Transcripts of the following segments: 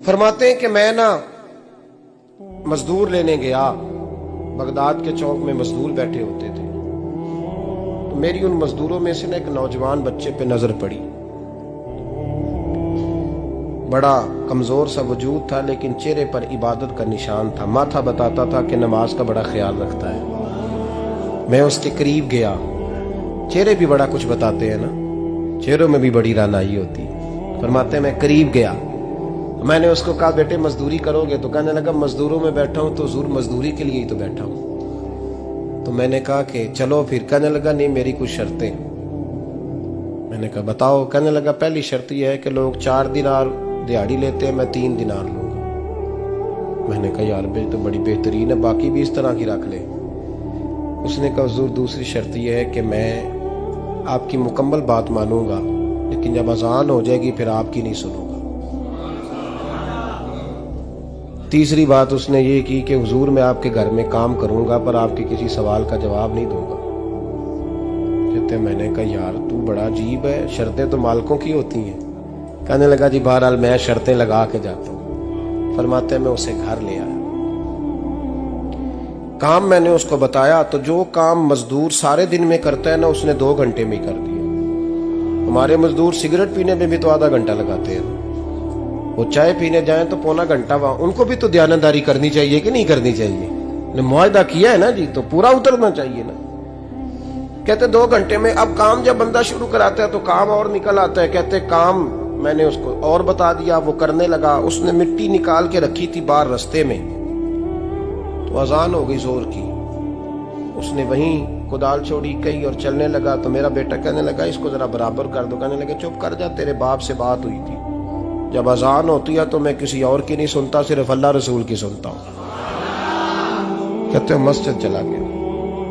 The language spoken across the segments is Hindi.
फरमाते हैं कि मैं ना मजदूर लेने गया, बगदाद के चौक में मजदूर बैठे होते थे, तो मेरी उन मजदूरों में से ना एक नौजवान बच्चे पे नजर पड़ी। बड़ा कमजोर सा वजूद था, लेकिन चेहरे पर इबादत का निशान था। माथा बताता था कि नमाज का बड़ा ख्याल रखता है। मैं उसके करीब गया। चेहरे भी बड़ा कुछ बताते हैं ना, चेहरों में भी बड़ी रानाई होती है। फरमाते हैं मैं करीब गया, मैंने उसको कहा बेटे मजदूरी करोगे? तो कहने लगा मजदूरों में बैठा हूं तो हुजूर मजदूरी के लिए ही तो बैठा हूं। तो मैंने कहा कि चलो फिर। कहने लगा नहीं, मेरी कुछ शर्तें। मैंने कहा बताओ? कहने लगा पहली शर्त यह है कि लोग 4 दिनार दिहाड़ी लेते हैं, मैं 3 दिनार लूंगा। मैंने कहा यार बे तो बड़ी बेहतरीन है, बाकी भी इस तरह की रख ले। उसने कहा हुजूर दूसरी शर्त यह है कि मैं आपकी मुकम्मल बात मानूंगा, लेकिन जब अजान हो जाएगी फिर आपकी नहीं सुनूंगा। तीसरी बात उसने ये की कि हुजूर मैं आपके घर में काम करूंगा पर आपके किसी सवाल का जवाब नहीं दूंगा। कहते मैंने कहा यार तू बड़ा अजीब है, शर्तें तो मालिकों की होती हैं। कहने लगा जी बहरहाल मैं शर्तें लगा के जाता हूं। फरमाते मैं उसे घर ले आया, काम मैंने उसको बताया, तो जो काम मजदूर सारे दिन में करता है ना उसने 2 घंटे में ही कर दिया। हमारे मजदूर सिगरेट पीने में भी तो आधा घंटा लगाते हैं, वो चाय पीने जाए तो पौना घंटा। वहां उनको भी तो दयानतदारी करनी चाहिए कि नहीं करनी चाहिए? ने मुआहदा किया है ना जी, तो पूरा उतरना चाहिए ना। कहते 2 घंटे में। अब काम जब बंदा शुरू कराता है तो काम और निकल आता है। कहते काम मैंने उसको और बता दिया, वो करने लगा। उसने मिट्टी निकाल के रखी थी बाहर रास्ते में, तो अजान हो गई जोर की। उसने वहीं कुदाल छोड़ी कही और चलने लगा। तो मेरा बेटा कहने लगा इसको जरा बराबर कर दो। कहने लगे चुप कर जा, तेरे बाप से बात हुई थी, जब अजान होती है तो मैं किसी और की नहीं सुनता, सिर्फ अल्लाह रसूल की सुनता हूं। कहते हो मस्जिद चला गया,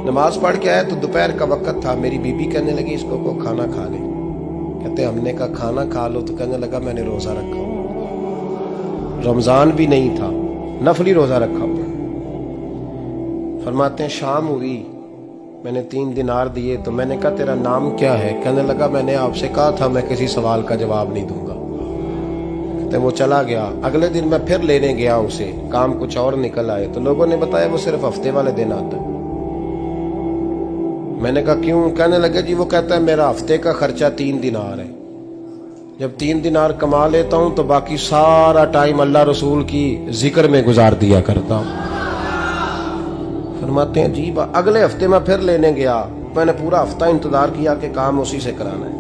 नमाज पढ़ के आया तो दोपहर का वक्त था। मेरी बीबी कहने लगी इसको को खाना खा ले। कहते हमने कहा खाना खा लो, तो कहने लगा मैंने रोजा रखा हुआ, रमजान भी नहीं था, नफली रोजा रखा हुआ। फरमाते हैं शाम हुई, मैंने 3 दिनार दिए, तो मैंने कहा तेरा नाम क्या है? कहने लगा मैंने आपसे कहा था मैं किसी सवाल का जवाब नहीं दूंगा। कहते वो चला गया। अगले दिन मैं फिर लेने गया उसे, काम कुछ और निकल आए, तो लोगों ने बताया वो सिर्फ हफ्ते वाले दिन आता है। मैंने कहा क्यों? कहने लगे जी वो कहता है मेरा हफ्ते का खर्चा 3 दिनार है, जब 3 दिनार कमा लेता हूं तो बाकी सारा टाइम अल्लाह रसूल की जिक्र में गुजार दिया करता हूं। फरमाते हैं जी अगले हफ्ते मैं फिर लेने गया, मैंने पूरा हफ्ता इंतजार किया कि काम उसी से कराना है।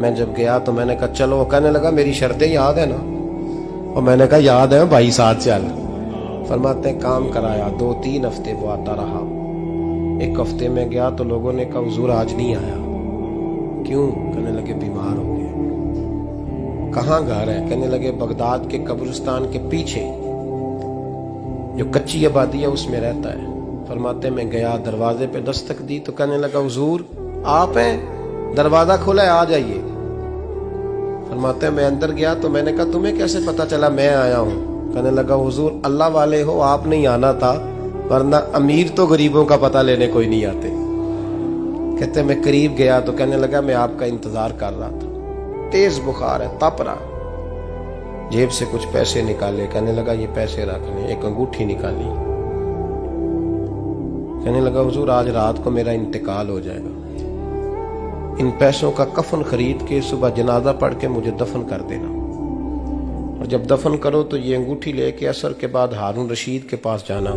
मैं जब गया तो मैंने कहा चलो। कहने लगा मेरी शर्तें याद है ना? और मैंने कहा याद है भाई, साथ चल। फरमाते हैं काम कराया, 2-3 हफ्ते वो आता रहा। एक हफ्ते में गया तो लोगों ने कहा हुजूर आज नहीं आया। क्यों? कहने लगे बीमार हो गए। कहाँ घर है? कहने लगे बगदाद के कब्रिस्तान के पीछे जो कच्ची आबादी है उसमें रहता है। फरमाते मैं गया, दरवाजे पे दस्तक दी तो कहने लगा हुजूर आप हैं? दरवाजा खुला है, आ जाइए। फरमाते मैं अंदर गया तो मैंने कहा तुम्हें कैसे पता चला मैं आया हूं? कहने लगा हुजूर अल्लाह वाले हो, आप नहीं आना था, वरना अमीर तो गरीबों का पता लेने कोई नहीं आते। कहते मैं करीब गया तो कहने लगा मैं आपका इंतजार कर रहा था, तेज बुखार है, तप रहा। जेब से कुछ पैसे निकाले, कहने लगा ये पैसे रख लें। एक अंगूठी निकाली, कहने लगा हुजूर आज रात को मेरा इंतकाल हो जाएगा, इन पैसों का कफन खरीद के सुबह जनाजा पढ़ के मुझे दफन कर देना, और जब दफन करो तो ये अंगूठी लेके असर के बाद हारून रशीद के पास जाना।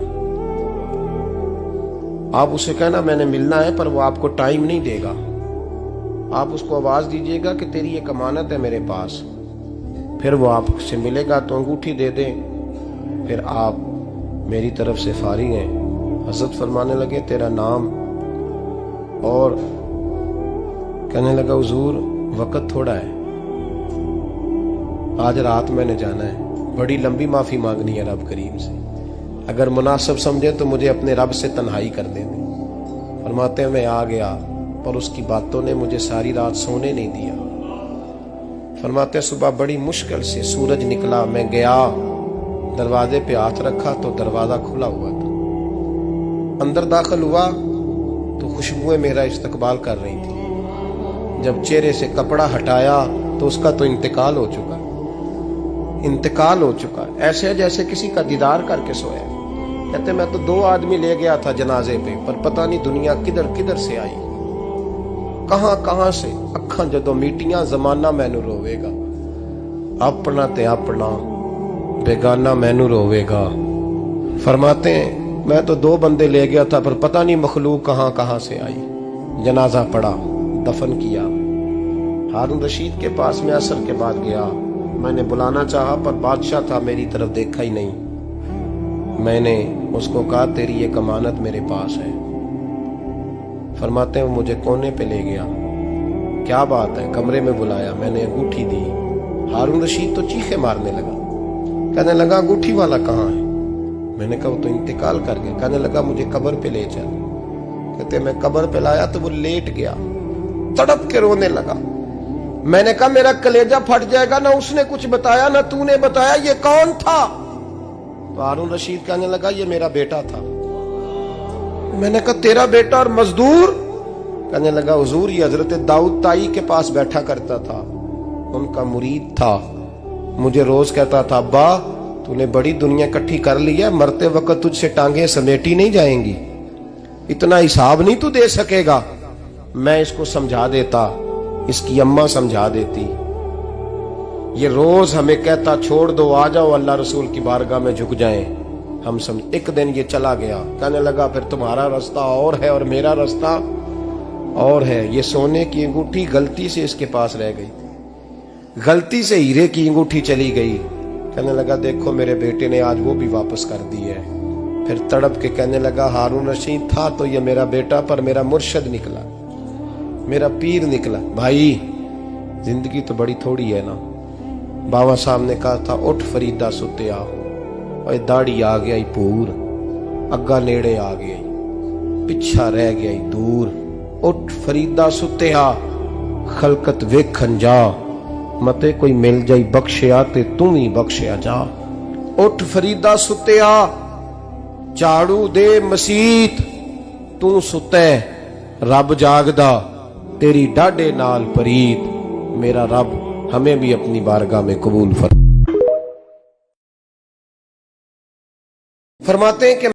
आप उसे कहना मैंने मिलना है, पर वो आपको टाइम नहीं देगा। आप उसको आवाज दीजिएगा कि तेरी एक अमानत है मेरे पास, फिर वो आपसे मिलेगा तो अंगूठी दे दे, फिर आप मेरी तरफ से फारिग हैं। हजरत फरमाने लगे तेरा नाम? और कहने लगा हुजूर वक्त थोड़ा है, आज रात मैंने जाना है, बड़ी लंबी माफी मांगनी है रब करीम से, अगर मुनासिब समझे तो मुझे अपने रब से तन्हाई कर दे। फरमाते हैं मैं आ गया, पर उसकी बातों ने मुझे सारी रात सोने नहीं दिया। फरमाते हैं सुबह बड़ी मुश्किल से सूरज निकला, मैं गया दरवाजे पे हाथ रखा तो दरवाजा खुला हुआ था। अंदर दाखिल हुआ तो खुशबुएं मेरा इस्तकबाल कर रही थी। जब चेहरे से कपड़ा हटाया तो उसका तो इंतकाल हो चुका। इंतकाल हो चुका है, ऐसे है जैसे किसी का दीदार करके सोया है। कहते मैं तो 2 आदमी ले गया था जनाजे पे, पर पता नहीं दुनिया किधर किधर से आई, कहां कहां से। अखां जदों मीटियां जमाना मैनू रोवेगा, अपना ते अपना बेगाना मैनू रोवेगा। फरमाते हैं मैं तो 2 बंदे ले गया था, पर पता नहीं मखलूक कहां कहां से आई। जनाजा पड़ा, दफन किया। हारून रशीद के पास में असर के बाद गया, मैंने बुलाना चाहा पर बादशाह था, मेरी तरफ देखा ही नहीं। मैंने उसको कहा तेरी ये अमानत मेरे पास है। फरमाते हैं वो मुझे कोने पे ले गया, क्या बात है, कमरे में बुलाया, मैंने अंगूठी दी। हारून रशीद तो चीखे मारने लगा, कहने लगा अंगूठी वाला कहाँ है? मैंने कहा वो तो इंतकाल कर गया। कहने लगा मुझे कब्र पे ले चल। कहते मैं कब्र पे लाया तो वो लेट गया, तड़प के रोने लगा। मैंने कहा मेरा कलेजा फट जाएगा, ना उसने कुछ बताया ना तूने बताया, ये कौन था? तो हारून रशीद कहने लगा ये मेरा बेटा था। मैंने कहा तेरा बेटा और मजदूर? कहने लगा हुजूर ये हजरत दाऊद ताई के पास बैठा करता था, उनका मुरीद था, मुझे रोज कहता था अब्बा तूने बड़ी दुनिया इकट्ठी कर ली है, मरते वक्त तुझसे टांगे समेटी नहीं जाएंगी, इतना हिसाब नहीं तू दे सकेगा। मैं इसको समझा देता, इसकी अम्मा समझा देती। ये रोज हमें कहता छोड़ दो, आ जाओ अल्लाह रसूल की बारगाह में झुक जाएं। हम समझ। एक दिन ये चला गया, कहने लगा फिर तुम्हारा रास्ता और है और मेरा रास्ता और है। ये सोने की अंगूठी गलती से इसके पास रह गई, गलती से हीरे की अंगूठी चली गई। कहने लगा देखो मेरे बेटे ने आज वो भी वापस कर दी है। फिर तड़प के कहने लगा हारून रशीद था तो ये मेरा बेटा, पर मेरा मुर्शद निकला, मेरा पीर निकला। भाई जिंदगी तो बड़ी थोड़ी है ना। बाबा साहब ने कहा था उठ फरीदा सुत्या, और दाढ़ी आ गया ही पूर, अग्गा नेड़े आ गया, पिछा रह गया ही दूर। उठ फरीदा सुत्या खलकत वेखन जा, मते कोई मिल जाई बख्शिया ते तू ही बख्शिया जा। उठ फरीदा सुत्या झाड़ू दे मसीत, तू सुते रब जागदा, तेरी डाडे नाल परीत। मेरा रब हमें भी अपनी बारगाह में कबूल फरमाते हैं कि